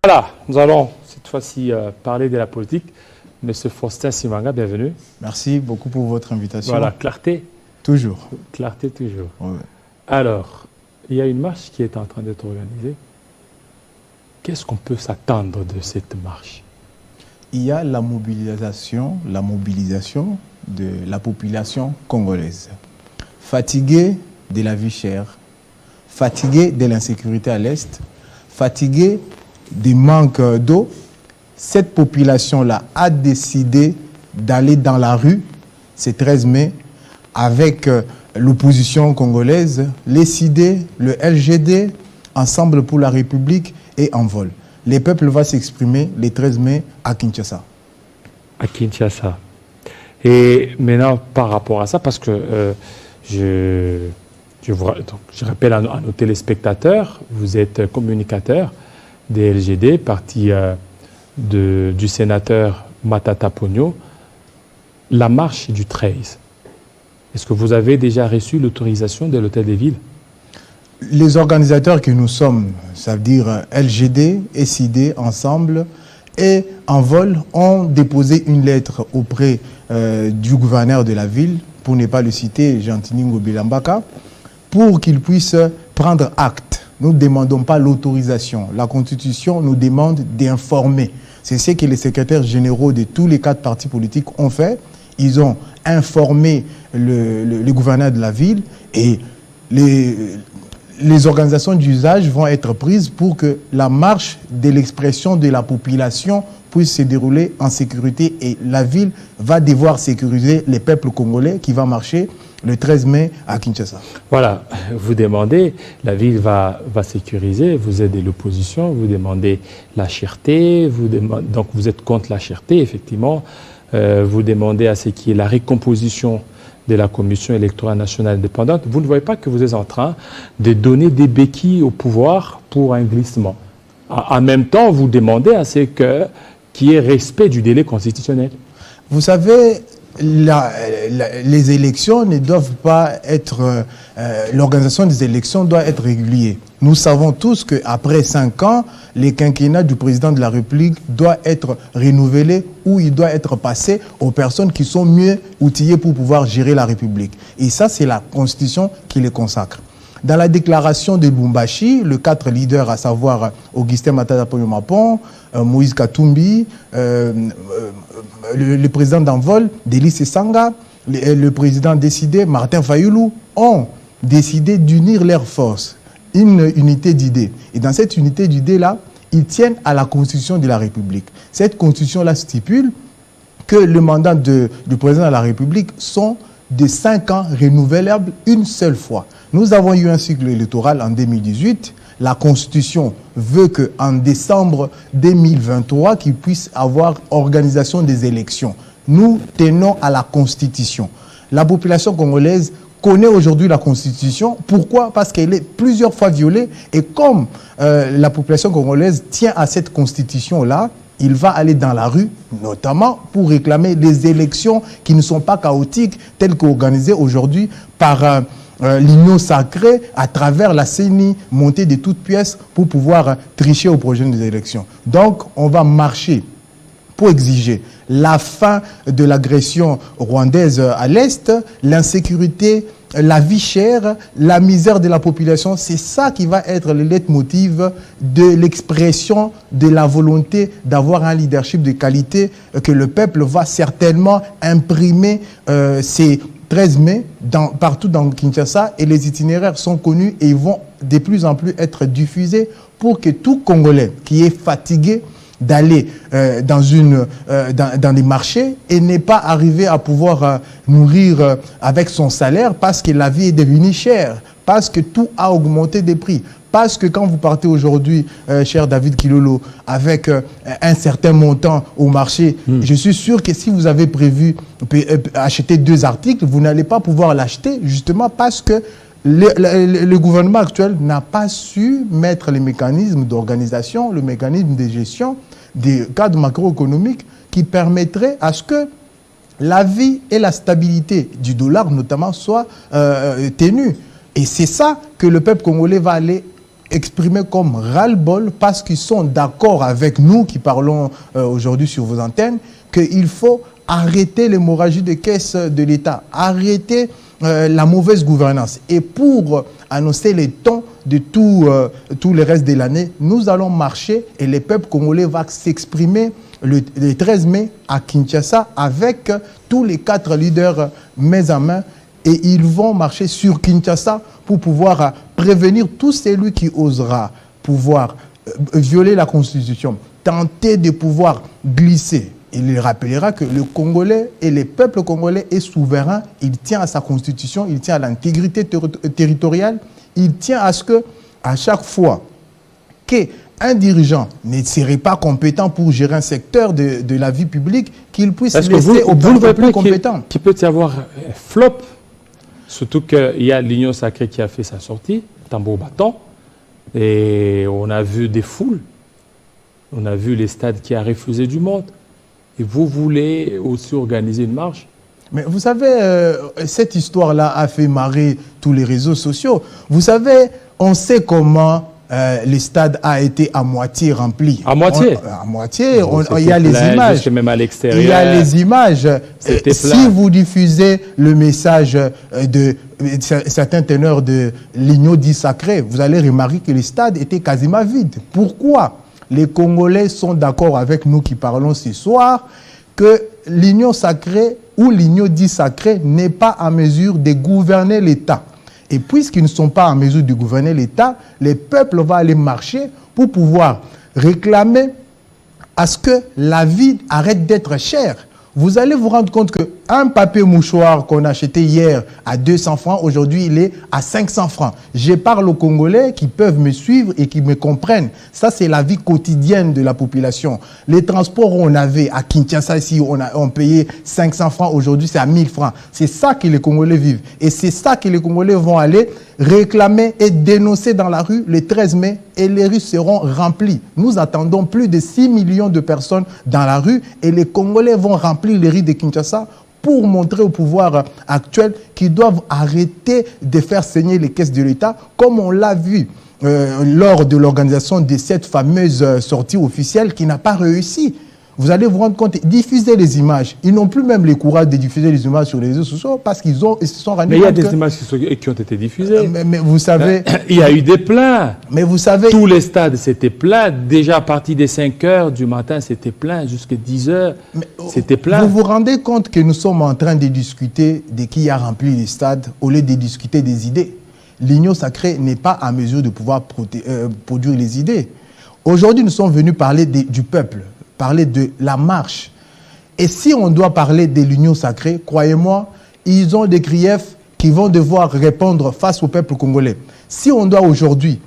Voilà, nous allons cette fois-ci parler de la politique. Monsieur Faustin Simanga, bienvenue. Merci beaucoup pour votre invitation. Voilà, clarté. Toujours. Clarté toujours. Ouais. Alors, il y a une marche qui est en train d'être organisée. Qu'est-ce qu'on peut s'attendre de cette marche? Il y a la mobilisation de la population congolaise. Fatiguée de la vie chère, fatiguée de l'insécurité à l'Est, fatiguée des manques d'eau, cette population-là a décidé d'aller dans la rue ce 13 mai avec l'opposition congolaise, les CID, le LGD, Ensemble pour la République et Envol. Les peuples vont s'exprimer le 13 mai à Kinshasa. À Kinshasa. Et maintenant, par rapport à ça, parce que je rappelle à nos téléspectateurs, vous êtes communicateur des LGD, parti du sénateur Matata Ponyo, la marche du 13. Est-ce que vous avez déjà reçu l'autorisation de l'Hôtel des Villes? Les organisateurs que nous sommes, ça veut dire LGD, SID, Ensemble et Envol, ont déposé une lettre auprès du gouverneur de la ville, pour ne pas le citer, Jean-Tiningo Bilambaka, pour qu'il puisse prendre acte. Nous ne demandons pas l'autorisation. La Constitution nous demande d'informer. C'est ce que les secrétaires généraux de tous les 4 partis politiques ont fait. Ils ont informé le gouverneur de la ville et les organisations d'usage vont être prises pour que la marche de l'expression de la population puisse se dérouler en sécurité. Et la ville va devoir sécuriser les peuples congolais qui vont marcher le 13 mai à Kinshasa. Voilà, vous demandez, la ville va sécuriser, vous êtes de l'opposition, vous demandez la cherté, donc vous êtes contre la cherté, effectivement, vous demandez à ce qui est la recomposition de la Commission électorale nationale indépendante. Vous ne voyez pas que vous êtes en train de donner des béquilles au pouvoir pour un glissement. En même temps, vous demandez à ce qu'il y ait respect du délai constitutionnel. Vous savez, les élections ne doivent pas être... l'organisation des élections doit être régulière. Nous savons tous qu'après 5 ans, le quinquennat du président de la République doit être renouvelé ou il doit être passé aux personnes qui sont mieux outillées pour pouvoir gérer la République. Et ça, c'est la Constitution qui le consacre. Dans la déclaration de Lubumbashi, les 4 leaders, à savoir Augustin Matata Ponyo Mapon, Moïse Katumbi, le président d'Envol, Délice Sanga, le président décidé, Martin Fayoulou, ont décidé d'unir leurs forces, une unité d'idées. Et dans cette unité d'idées-là, ils tiennent à la Constitution de la République. Cette Constitution-là stipule que le mandat du président de la République sont de 5 ans renouvelables une seule fois. Nous avons eu un cycle électoral en 2018. La Constitution veut qu'en décembre 2023, qu'il puisse avoir organisation des élections. Nous tenons à la Constitution. La population congolaise connaît aujourd'hui la Constitution. Pourquoi? Parce qu'elle est plusieurs fois violée. Et comme la population congolaise tient à cette Constitution-là, il va aller dans la rue, notamment pour réclamer des élections qui ne sont pas chaotiques, telles qu'organisées aujourd'hui par l'union sacrée à travers la CENI montée de toutes pièces pour pouvoir tricher aux prochaines élections. Donc, on va marcher pour exiger la fin de l'agression rwandaise à l'Est, l'insécurité, la vie chère, la misère de la population. C'est ça qui va être le leitmotiv de l'expression de la volonté d'avoir un leadership de qualité que le peuple va certainement imprimer ces 13 mai partout dans Kinshasa, et les itinéraires sont connus et ils vont de plus en plus être diffusés pour que tout Congolais qui est fatigué d'aller dans des marchés et n'est pas arrivé à pouvoir nourrir avec son salaire parce que la vie est devenue chère, parce que tout a augmenté des prix. Parce que quand vous partez aujourd'hui, cher David Kilolo, avec un certain montant au marché, je suis sûr que si vous avez prévu acheter 2 articles, vous n'allez pas pouvoir l'acheter justement parce que le gouvernement actuel n'a pas su mettre les mécanismes d'organisation, le mécanisme de gestion des cadres macroéconomiques qui permettraient à ce que la vie et la stabilité du dollar notamment soient tenues. Et c'est ça que le peuple congolais va aller exprimé comme ras-le-bol parce qu'ils sont d'accord avec nous qui parlons aujourd'hui sur vos antennes qu'il faut arrêter l'hémorragie des caisses de l'État, arrêter la mauvaise gouvernance. Et pour annoncer les temps de tout le reste de l'année, nous allons marcher et le peuple congolais va s'exprimer le 13 mai à Kinshasa avec tous les 4 leaders main en main et ils vont marcher sur Kinshasa pour pouvoir prévenir tout celui qui osera pouvoir violer la Constitution, tenter de pouvoir glisser. Il rappellera que le Congolais et le peuple congolais est souverain, il tient à sa Constitution, il tient à l'intégrité territoriale, il tient à ce que, à chaque fois qu'un dirigeant ne serait pas compétent pour gérer un secteur de la vie publique, qu'il puisse laisser au peuple plus compétent. Qu'il peut y avoir flop, surtout qu'il y a l'Union Sacrée qui a fait sa sortie, tambour battant, et on a vu des foules, on a vu les stades qui a refusé du monde. Et vous voulez aussi organiser une marche? Mais vous savez, cette histoire-là a fait marrer tous les réseaux sociaux. Vous savez, on sait comment le stade a été à moitié rempli. À moitié? À moitié. Il y a les images. Même à l'extérieur. Il y a les images. Si vous diffusez le message de certains teneurs de l'Union dit sacrée, vous allez remarquer que le stade était quasiment vide. Pourquoi? Les Congolais sont d'accord avec nous qui parlons ce soir que l'Union sacrée ou l'Union dit sacrée n'est pas en mesure de gouverner l'État. Et puisqu'ils ne sont pas en mesure de gouverner l'État, les peuples vont aller marcher pour pouvoir réclamer à ce que la vie arrête d'être chère. Vous allez vous rendre compte qu'un papier mouchoir qu'on a acheté hier à 200 francs, aujourd'hui il est à 500 francs. Je parle aux Congolais qui peuvent me suivre et qui me comprennent. Ça, c'est la vie quotidienne de la population. Les transports on avait à Kinshasa, ici, on payait 500 francs, aujourd'hui c'est à 1000 francs. C'est ça que les Congolais vivent. Et c'est ça que les Congolais vont aller réclamer et dénoncer dans la rue le 13 mai et les rues seront remplies. Nous attendons plus de 6 millions de personnes dans la rue et les Congolais vont remplir les rues de Kinshasa pour montrer au pouvoir actuel qu'ils doivent arrêter de faire saigner les caisses de l'État comme on l'a vu lors de l'organisation de cette fameuse sortie officielle qui n'a pas réussi. Vous allez vous rendre compte, diffuser les images. Ils n'ont plus même le courage de diffuser les images sur les réseaux sociaux parce qu'ils se sont rendus compte. Mais il y a des images qui ont été diffusées. Mais vous savez... Il y a eu des pleins. Mais vous savez... Tous les stades, c'était plein. Déjà à partir des 5 heures du matin, c'était plein. Jusqu'à 10 heures, c'était plein. Vous vous rendez compte que nous sommes en train de discuter de qui a rempli les stades au lieu de discuter des idées. L'Union sacrée n'est pas en mesure de pouvoir produire les idées. Aujourd'hui, nous sommes venus parler du peuple, parler de la marche. Et si on doit parler de l'Union sacrée, croyez-moi, ils ont des griefs qui vont devoir répondre face au peuple congolais. Si on doit aujourd'hui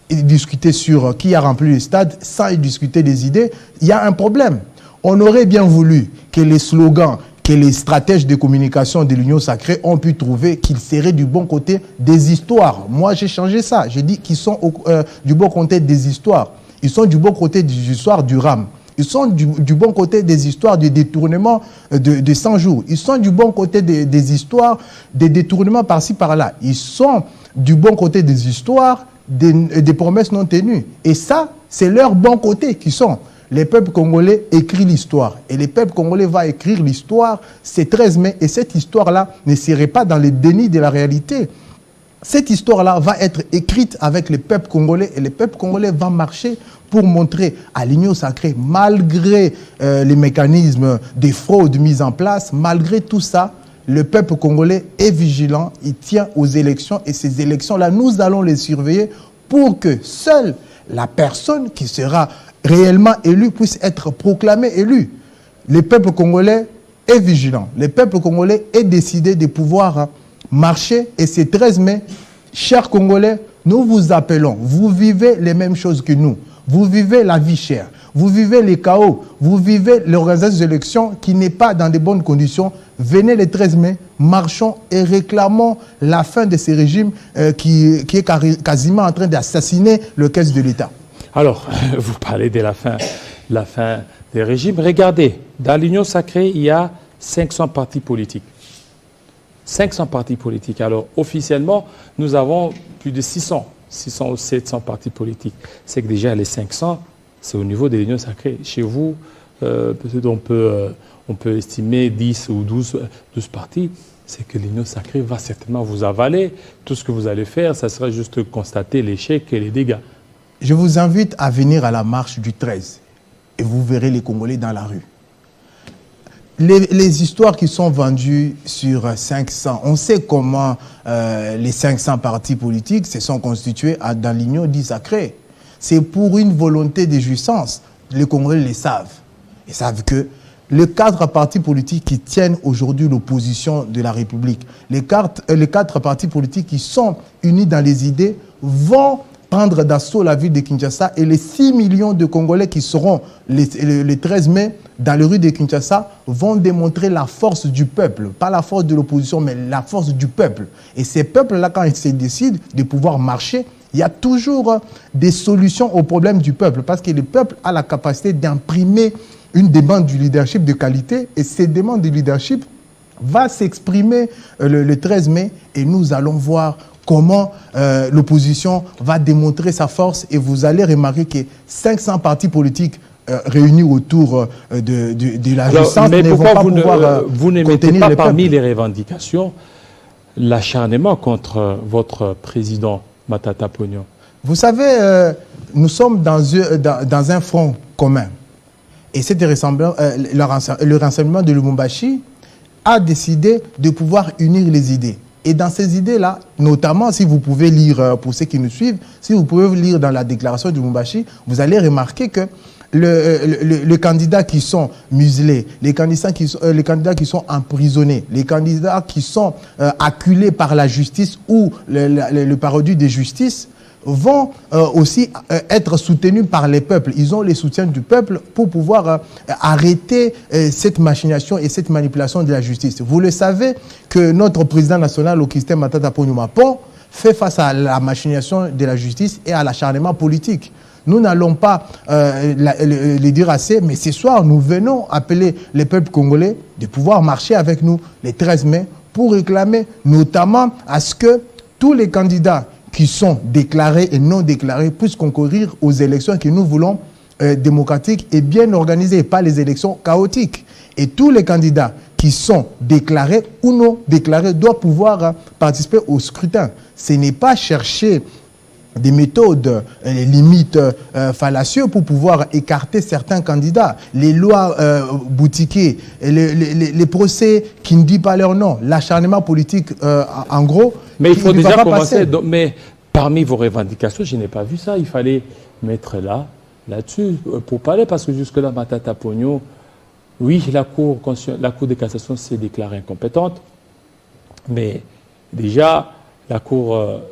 discuter sur qui a rempli le stade sans y discuter des idées, il y a un problème. On aurait bien voulu que les slogans, que les stratèges de communication de l'Union sacrée ont pu trouver qu'ils seraient du bon côté des histoires. Moi, j'ai changé ça. J'ai dit qu'ils sont du bon côté des histoires. Ils sont du bon côté des histoires du RAM. Ils sont du bon côté des histoires de détournement de 100 jours. Ils sont du bon côté des histoires de détournement par-ci, par-là. Ils sont du bon côté des histoires des promesses non tenues. Et ça, c'est leur bon côté qui sont. Les peuples congolais écrivent l'histoire. Et les peuples congolais vont écrire l'histoire, c'est 13 mai. Et cette histoire-là ne serait pas dans le déni de la réalité. Cette histoire-là va être écrite avec les peuples congolais et les peuples congolais vont marcher pour montrer à l'Union sacrée, malgré les mécanismes de fraude mis en place, malgré tout ça, le peuple congolais est vigilant, il tient aux élections et ces élections-là, nous allons les surveiller pour que seule la personne qui sera réellement élue puisse être proclamée élue. Le peuple congolais est vigilant, le peuple congolais est décidé de pouvoir marcher et c'est 13 mai, chers Congolais, nous vous appelons, vous vivez les mêmes choses que nous. Vous vivez la vie chère, vous vivez les chaos, vous vivez l'organisation des élections qui n'est pas dans de bonnes conditions. Venez le 13 mai, marchons et réclamons la fin de ce régime qui est quasiment en train d'assassiner le caisse de l'État. Alors, vous parlez de la fin des régimes. Regardez, dans l'Union sacrée, il y a 500 partis politiques. 500 partis politiques. Alors, officiellement, nous avons plus de 600 600 ou 700 partis politiques. C'est que déjà les 500, c'est au niveau de l'Union sacrée. Chez vous, peut-être on peut estimer 10 ou 12 partis. C'est que l'Union sacrée va certainement vous avaler. Tout ce que vous allez faire, ça sera juste constater l'échec et les dégâts. Je vous invite à venir à la marche du 13 et vous verrez les Congolais dans la rue. Les histoires qui sont vendues sur 500, on sait comment les 500 partis politiques se sont constitués dans l'Union dite sacrée. C'est pour une volonté de jouissance. Les Congolais le savent. Ils savent que les 4 partis politiques qui tiennent aujourd'hui l'opposition de la République, les 4 partis politiques qui sont unis dans les idées, vont prendre d'assaut la ville de Kinshasa et les 6 millions de Congolais qui seront le 13 mai dans les rues de Kinshasa vont démontrer la force du peuple, pas la force de l'opposition, mais la force du peuple. Et ces peuples-là, quand ils se décident de pouvoir marcher, il y a toujours des solutions aux problèmes du peuple, parce que le peuple a la capacité d'imprimer une demande du leadership de qualité, et cette demande de leadership va s'exprimer le 13 mai, et nous allons voir comment l'opposition va démontrer sa force, et vous allez remarquer que 500 partis politiques réunis autour de la jouissance mais ne vont pas pouvoir vous ne mettez pas parmi les revendications l'acharnement contre votre président Matata Ponyo? Vous savez, nous sommes dans un front commun. Et le rassemblement de Lubumbashi a décidé de pouvoir unir les idées. Et dans ces idées-là, notamment, si vous pouvez lire, pour ceux qui nous suivent, si vous pouvez lire dans la déclaration de Lubumbashi, vous allez remarquer que les candidats qui sont muselés, les candidats qui sont emprisonnés, les candidats qui sont acculés par la justice ou le parodie de justice, vont aussi être soutenus par les peuples. Ils ont les soutiens du peuple pour pouvoir arrêter cette machination et cette manipulation de la justice. Vous le savez que notre président national, Augustin Matata Ponyo Mapon, fait face à la machination de la justice et à l'acharnement politique. Nous n'allons pas les dire assez, mais ce soir, nous venons appeler les peuples congolais de pouvoir marcher avec nous le 13 mai pour réclamer notamment à ce que tous les candidats qui sont déclarés et non déclarés puissent concourir aux élections que nous voulons démocratiques et bien organisées, et pas les élections chaotiques. Et tous les candidats qui sont déclarés ou non déclarés doivent pouvoir participer au scrutin. Ce n'est pas chercher des méthodes, les limites fallacieuses pour pouvoir écarter certains candidats, les lois boutiquées, les procès qui ne disent pas leur nom, l'acharnement politique en gros. Mais il faut déjà commencer. Mais parmi vos revendications, je n'ai pas vu ça. Il fallait mettre là-dessus pour parler, parce que jusque-là, Matata Ponyo, oui, la Cour de cassation s'est déclarée incompétente, mais déjà, la Cour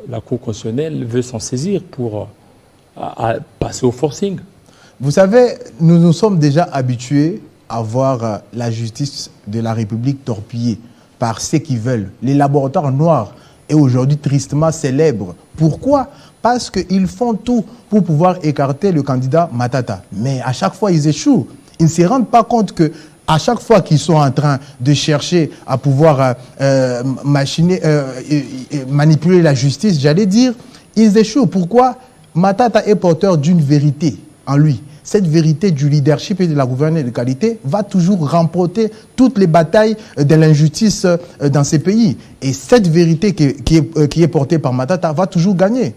constitutionnelle veut s'en saisir pour passer au forcing. Vous savez, nous nous sommes déjà habitués à voir la justice de la République torpillée par ceux qui veulent. Les laboratoires noirs est aujourd'hui tristement célèbre. Pourquoi? Parce qu'ils font tout pour pouvoir écarter le candidat Matata. Mais à chaque fois, ils échouent. Ils ne se rendent pas compte que à chaque fois qu'ils sont en train de chercher à pouvoir manipuler la justice, j'allais dire, ils échouent. Pourquoi? Matata est porteur d'une vérité en lui. Cette vérité du leadership et de la gouvernance de qualité va toujours remporter toutes les batailles de l'injustice dans ces pays. Et cette vérité qui est portée par Matata va toujours gagner.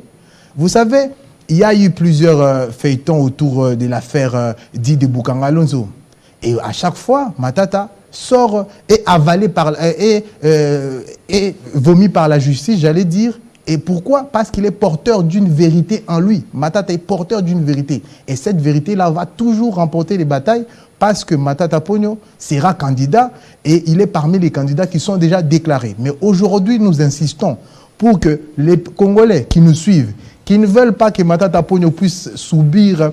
Vous savez, il y a eu plusieurs feuilletons autour de l'affaire dite de Boukangalonzo. Et à chaque fois, Matata sort et avalé et vomi par la justice, j'allais dire. Et pourquoi? Parce qu'il est porteur d'une vérité en lui. Matata est porteur d'une vérité. Et cette vérité-là va toujours remporter les batailles, parce que Matata Ponyo sera candidat et il est parmi les candidats qui sont déjà déclarés. Mais aujourd'hui, nous insistons pour que les Congolais qui nous suivent, qui ne veulent pas que Matata Ponyo puisse subir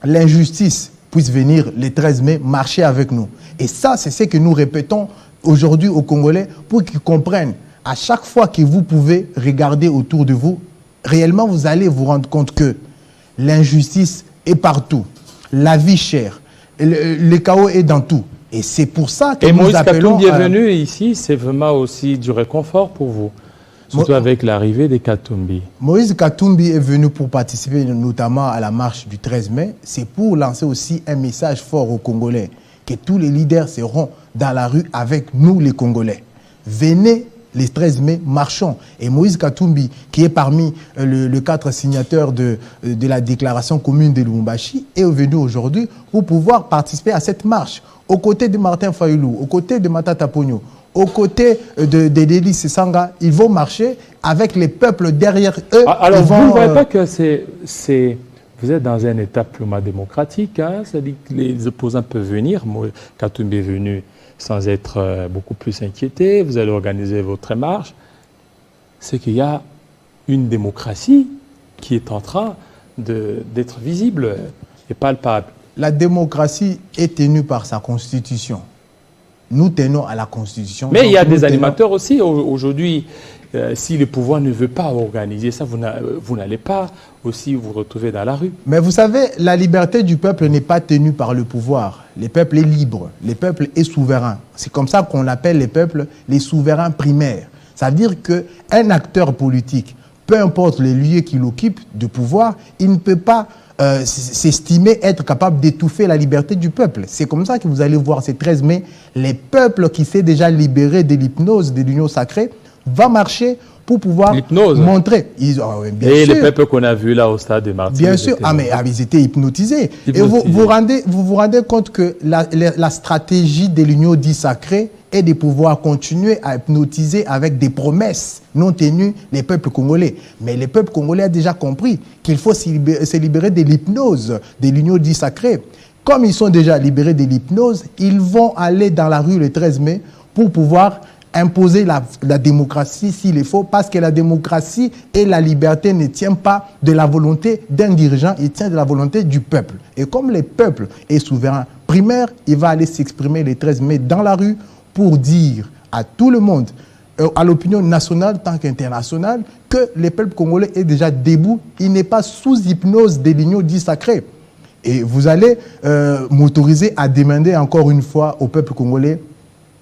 l'injustice, puissent venir le 13 mai marcher avec nous. Et ça, c'est ce que nous répétons aujourd'hui aux Congolais pour qu'ils comprennent. À chaque fois que vous pouvez regarder autour de vous, réellement, vous allez vous rendre compte que l'injustice est partout. La vie chère, le chaos est dans tout. Et c'est pour ça que nous appelons... Et Moïse Katumbi est venu ici, c'est vraiment aussi du réconfort pour vous. Surtout avec l'arrivée des Katumbi. Moïse Katumbi est venu pour participer notamment à la marche du 13 mai. C'est pour lancer aussi un message fort aux Congolais, que tous les leaders seront dans la rue avec nous les Congolais. Venez les 13 mai, marchons. Et Moïse Katumbi, qui est parmi le 4 signataires de la déclaration commune de Lubumbashi, est venu aujourd'hui pour pouvoir participer à cette marche. Aux côtés de Martin Fayulu, aux côtés de Matata Ponyo, aux côtés de Delis Sanga, ils vont marcher avec les peuples derrière eux. Alors, vous ne voyez pas que vous êtes dans un état purement démocratique, hein? C'est-à-dire que les opposants peuvent venir. Katumbi est venu sans être beaucoup plus inquiété. Vous allez organiser votre marche. C'est qu'il y a une démocratie qui est en train d'être visible et palpable. La démocratie est tenue par sa constitution. Nous tenons à la constitution. Mais il y a des animateurs aussi. Aujourd'hui, si le pouvoir ne veut pas organiser ça, vous n'allez pas aussi vous retrouver dans la rue. Mais vous savez, la liberté du peuple n'est pas tenue par le pouvoir. Le peuple est libre, le peuple est souverain. C'est comme ça qu'on appelle les peuples les souverains primaires. Ça veut dire qu'un acteur politique, peu importe les lieux qu'il occupe de pouvoir, il ne peut pas s'estimer être capable d'étouffer la liberté du peuple. C'est comme ça que vous allez voir ce 13 mai, les peuples qui s'est déjà libérés de l'hypnose de l'union sacrée va marcher pour pouvoir montrer. Bien et sûr, les peuples qu'on a vus là au stade de Martyrs. Bien sûr, ils étaient hypnotisés. Et vous vous rendez compte que la stratégie de l'union dite sacrée est de pouvoir continuer à hypnotiser avec des promesses non tenues les peuples congolais. Mais le peuple congolais a déjà compris qu'il faut se libérer de l'hypnose de l'union dite sacrée. Comme ils sont déjà libérés de l'hypnose, ils vont aller dans la rue le 13 mai pour pouvoir imposer la démocratie s'il est faux, parce que la démocratie et la liberté ne tiennent pas de la volonté d'un dirigeant, il tient de la volonté du peuple. Et comme le peuple est souverain primaire, il va aller s'exprimer le 13 mai dans la rue pour dire à tout le monde, à l'opinion nationale tant qu'internationale, que le peuple congolais est déjà debout, il n'est pas sous hypnose de l'union dite sacrée. Et vous allez m'autoriser à demander encore une fois au peuple congolais,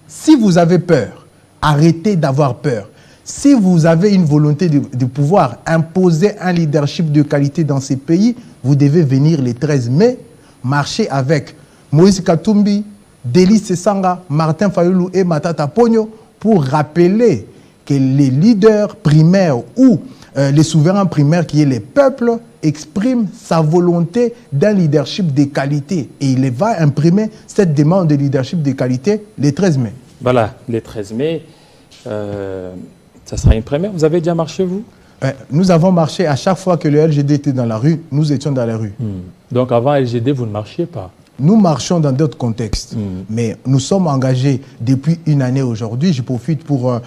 si vous avez peur, arrêtez d'avoir peur. Si vous avez une volonté de pouvoir imposer un leadership de qualité dans ces pays, vous devez venir le 13 mai, marcher avec Moïse Katumbi, Delis Sanga, Martin Fayulu et Matata Ponyo pour rappeler que les leaders primaires ou les souverains primaires qui est les peuples expriment sa volonté d'un leadership de qualité. Et il va imprimer cette demande de leadership de qualité le 13 mai. Voilà, le 13 mai, ça sera une première. Vous avez déjà marché, vous? Nous avons marché à chaque fois que le LGD était dans la rue, nous étions dans la rue. Donc avant LGD, vous ne marchiez pas? Nous marchons dans d'autres contextes, mais nous sommes engagés depuis une année aujourd'hui. Je profite pour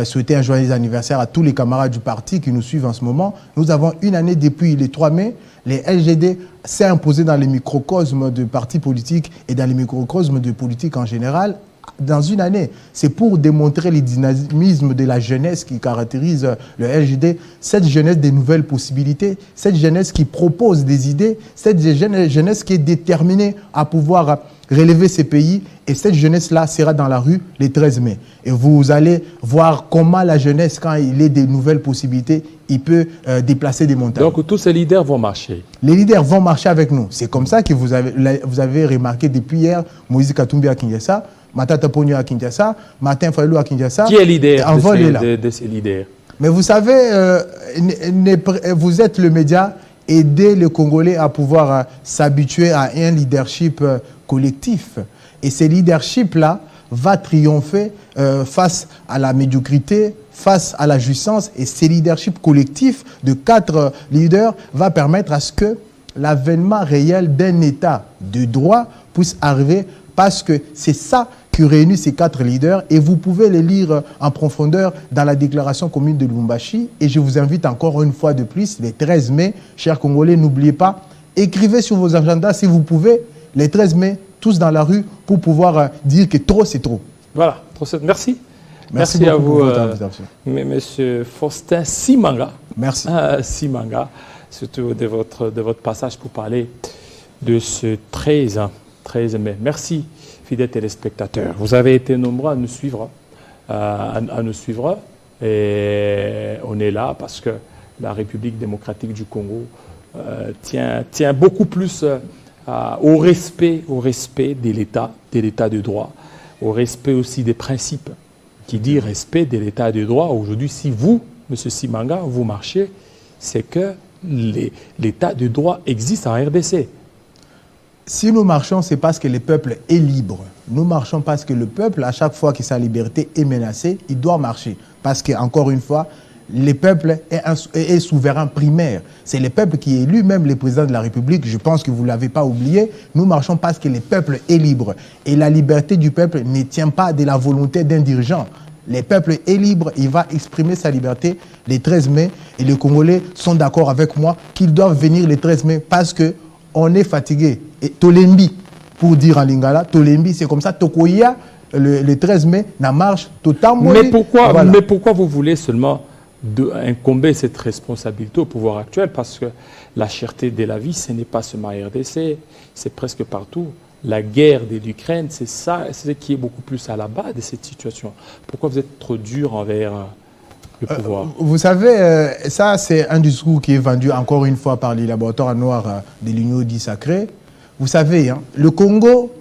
souhaiter un joyeux anniversaire à tous les camarades du parti qui nous suivent en ce moment. Nous avons une année depuis le 3 mai. Les LGD s'est imposé dans les microcosmes de partis politiques et dans les microcosmes de politique en général. Dans une année, c'est pour démontrer le dynamisme de la jeunesse qui caractérise le LGD, cette jeunesse des nouvelles possibilités, cette jeunesse qui propose des idées, cette jeunesse qui est déterminée à pouvoir relever ces pays, et cette jeunesse-là sera dans la rue le 13 mai. Et vous allez voir comment la jeunesse, quand il est des nouvelles possibilités, il peut déplacer des montagnes. Donc tous ces leaders vont marcher? Les leaders vont marcher avec nous. C'est comme ça que vous avez remarqué depuis hier, Moïse Katumbi à Kinshasa, Matata Ponyo à Kinshasa, Martin Fayulu à Kinshasa. Qui est leader de ces leaders? Mais vous savez, vous êtes le média, aidez les Congolais à pouvoir s'habituer à un leadership collectif. Et ce leadership-là va triompher face à la médiocrité, face à la jouissance. Et ce leadership collectif de 4 leaders va permettre à ce que l'avènement réel d'un État de droit puisse arriver, parce que c'est ça qui réunit ces 4 leaders, et vous pouvez les lire en profondeur dans la déclaration commune de Lubumbashi. Et je vous invite encore une fois de plus, le 13 mai, chers Congolais, n'oubliez pas, écrivez sur vos agendas si vous pouvez, le 13 mai, tous dans la rue, pour pouvoir dire que trop, c'est trop. Voilà, merci. Merci à vous, pour votre invitation. Monsieur Faustin Simanga. Merci. Simanga, surtout de votre passage pour parler de ce 13 mai. Merci, fidèles téléspectateurs. Vous avez été nombreux à nous suivre. Et on est là parce que la République démocratique du Congo tient beaucoup plus au respect de l'État de droit, au respect aussi des principes. Qui dit respect de l'État de droit. Aujourd'hui, si vous, M. Simanga, vous marchez, c'est que l'État de droit existe en RDC. Si nous marchons, c'est parce que le peuple est libre. Nous marchons parce que le peuple, à chaque fois que sa liberté est menacée, il doit marcher. Parce que, encore une fois, le peuple est souverain primaire. C'est le peuple qui est élu, même le président de la République. Je pense que vous ne l'avez pas oublié. Nous marchons parce que le peuple est libre. Et la liberté du peuple ne tient pas de la volonté d'un dirigeant. Le peuple est libre, il va exprimer sa liberté le 13 mai. Et les Congolais sont d'accord avec moi qu'ils doivent venir le 13 mai parce qu'on est fatigué. Et Tolembi, pour dire en lingala, Tolembi, c'est comme ça. Tokoya, le 13 mai, na marche totalement. Mais pourquoi vous voulez seulement incomber cette responsabilité au pouvoir actuel? Parce que la cherté de la vie, ce n'est pas seulement RDC, c'est presque partout. La guerre de l'Ukraine, c'est ça, c'est ce qui est beaucoup plus à la base de cette situation. Pourquoi vous êtes trop dur envers le pouvoir? Vous savez, ça c'est un discours qui est vendu encore une fois par les laboratoires noirs de l'Union dit sacrée. Vous savez, hein, le Congo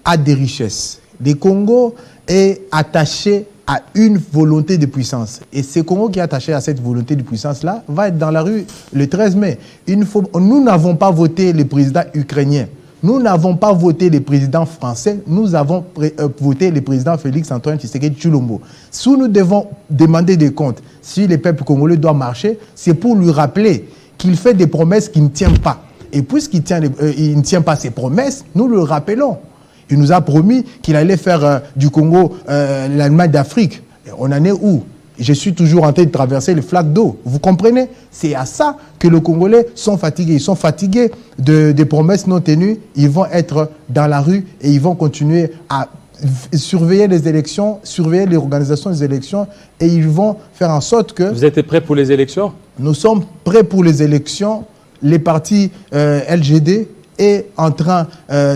a des richesses. Le Congo est attaché à une volonté de puissance. Et ce Congo qui est attaché à cette volonté de puissance-là va être dans la rue le 13 mai. Nous n'avons pas voté le président ukrainien. Nous n'avons pas voté le président français. Nous avons voté le président Félix-Antoine Tshisekedi Tshilombo. Si nous devons demander des comptes, si le peuple congolais doit marcher, c'est pour lui rappeler qu'il fait des promesses qui ne tiennent pas. Et puisqu'il ne tient pas ses promesses, nous le rappelons. Il nous a promis qu'il allait faire du Congo l'Allemagne d'Afrique. On en est où? Je suis toujours en train de traverser le flaque d'eau. Vous comprenez? C'est à ça que les Congolais sont fatigués. Ils sont fatigués des promesses non tenues. Ils vont être dans la rue et ils vont continuer à surveiller les élections, surveiller l'organisation des élections et ils vont faire en sorte que... Vous êtes prêts pour les élections? Nous sommes prêts pour les élections. Les partis LGD est en train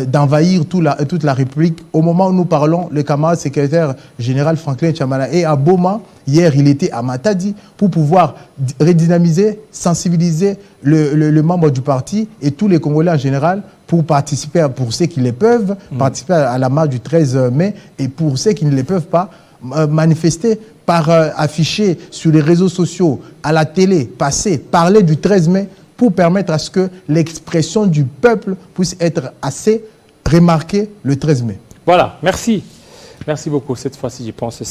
d'envahir toute la République. Au moment où nous parlons, le camarade secrétaire général Franklin Tchamala est à Boma. Hier, il était à Matadi pour pouvoir redynamiser, sensibiliser le membre du parti et tous les Congolais en général pour participer, pour ceux qui le peuvent, participer à la marche du 13 mai et pour ceux qui ne le peuvent pas, manifester par afficher sur les réseaux sociaux, à la télé, passer, parler du 13 mai pour permettre à ce que l'expression du peuple puisse être assez remarquée le 13 mai. Voilà, merci. Merci beaucoup. Cette fois-ci, je pense que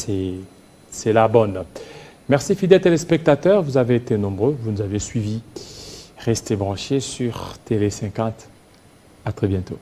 c'est la bonne. Merci, fidèles téléspectateurs. Vous avez été nombreux. Vous nous avez suivis. Restez branchés sur Télé 50. À très bientôt.